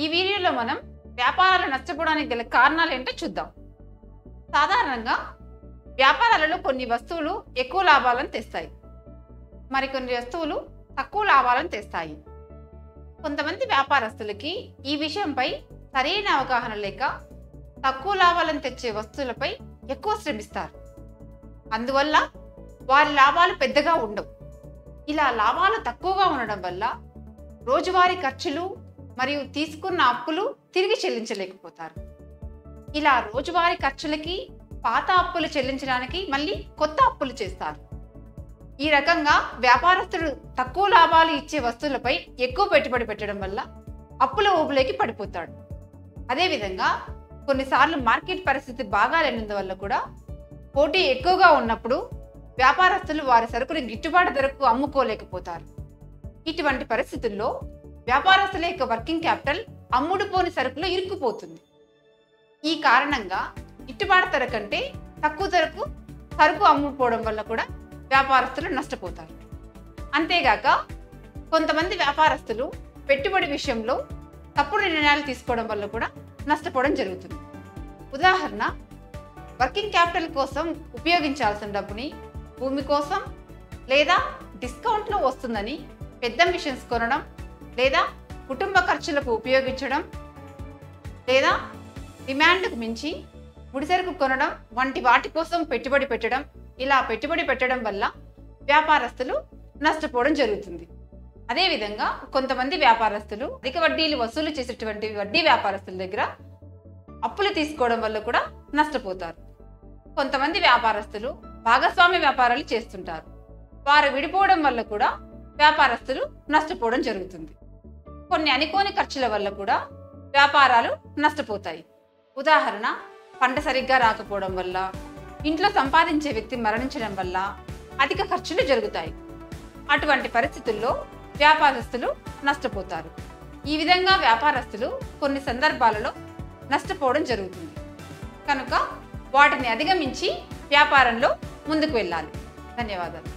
ఈ వీడియోలో మనం వ్యాపారాలు నష్టపోవడానికి గల కారణాలు ఏంటో చూద్దాం. సాధారణంగా వ్యాపారాలలో కొన్ని వస్తువులు ఎక్కువ లాభాలను తెస్తాయి, మరికొన్ని వస్తువులు తక్కువ లాభాలను తెస్తాయి. కొంతమంది వ్యాపారస్తులకి ఈ విషయంపై సరైన అవగాహన లేక తక్కువ లాభాలను తెచ్చే వస్తువులపై ఎక్కువ శ్రమిస్తారు. అందువల్ల వారి లాభాలు పెద్దగా ఉండవు. ఇలా లాభాలు తక్కువగా ఉండడం వల్ల రోజువారీ ఖర్చులు మరియు తీసుకున్న అప్పులు తిరిగి చెల్లించలేకపోతారు. ఇలా రోజువారీ ఖర్చులకి పాత అప్పులు చెల్లించడానికి మళ్ళీ కొత్త అప్పులు చేస్తారు. ఈ రకంగా వ్యాపారస్తుడు తక్కువ లాభాలు ఇచ్చే వస్తువులపై ఎక్కువ పెట్టుబడి పెట్టడం వల్ల అప్పుల ఊబిలోకి పడిపోతాడు. అదేవిధంగా కొన్నిసార్లు మార్కెట్ పరిస్థితి బాగా లేనందువల్ల కూడా పోటీ ఎక్కువగా ఉన్నప్పుడు వ్యాపారస్తులు వారి సరుకుని గిట్టుబాటు ధరకు అమ్ముకోలేకపోతారు. ఇటువంటి పరిస్థితుల్లో వ్యాపారస్తుల యొక్క వర్కింగ్ క్యాపిటల్ అమ్ముడుపోని సరుకులో ఇరుక్కుపోతుంది. ఈ కారణంగా గిట్టుబాటు ధర కంటే తక్కువ ధరకు సరుకు అమ్ముకోవడం వల్ల కూడా వ్యాపారస్తులు నష్టపోతారు. అంతేగాక కొంతమంది వ్యాపారస్తులు పెట్టుబడి విషయంలో తప్పుడు నిర్ణయాలు తీసుకోవడం వల్ల కూడా నష్టపోవడం జరుగుతుంది. ఉదాహరణ, వర్కింగ్ క్యాపిటల్ కోసం ఉపయోగించాల్సిన డబ్బుని భూమి కోసం లేదా డిస్కౌంట్లో వస్తుందని పెద్ద మిషన్స్ కొనడం, లేదా కుటుంబ ఖర్చులకు ఉపయోగించడం, లేదా డిమాండ్కు మించి ముడిసరుకు కొనడం వంటి వాటి కోసం పెట్టుబడి పెట్టడం. ఇలా పెట్టుబడి పెట్టడం వల్ల వ్యాపారస్తులు నష్టపోవడం జరుగుతుంది. అదేవిధంగా కొంతమంది వ్యాపారస్తులు అధిక వడ్డీలు వసూలు చేసేటువంటి వడ్డీ వ్యాపారస్తుల దగ్గర అప్పులు తీసుకోవడం వల్ల కూడా నష్టపోతారు. కొంతమంది వ్యాపారస్తులు భాగస్వామ్య వ్యాపారాలు చేస్తుంటారు. వారు విడిపోవడం వల్ల కూడా వ్యాపారస్తులు నష్టపోవడం జరుగుతుంది. కొన్ని అనుకోని ఖర్చుల వల్ల కూడా వ్యాపారాలు నష్టపోతాయి. ఉదాహరణ, పంట సరిగ్గా రాకపోవడం వల్ల, ఇంట్లో సంపాదించే వ్యక్తి మరణించడం వల్ల అధిక ఖర్చులు జరుగుతాయి. అటువంటి పరిస్థితుల్లో వ్యాపారస్తులు నష్టపోతారు. ఈ విధంగా వ్యాపారస్తులు కొన్ని సందర్భాలలో నష్టపోవడం జరుగుతుంది. కనుక వాటిని అధిగమించి వ్యాపారంలో ముందుకు వెళ్ళాలి. ధన్యవాదాలు.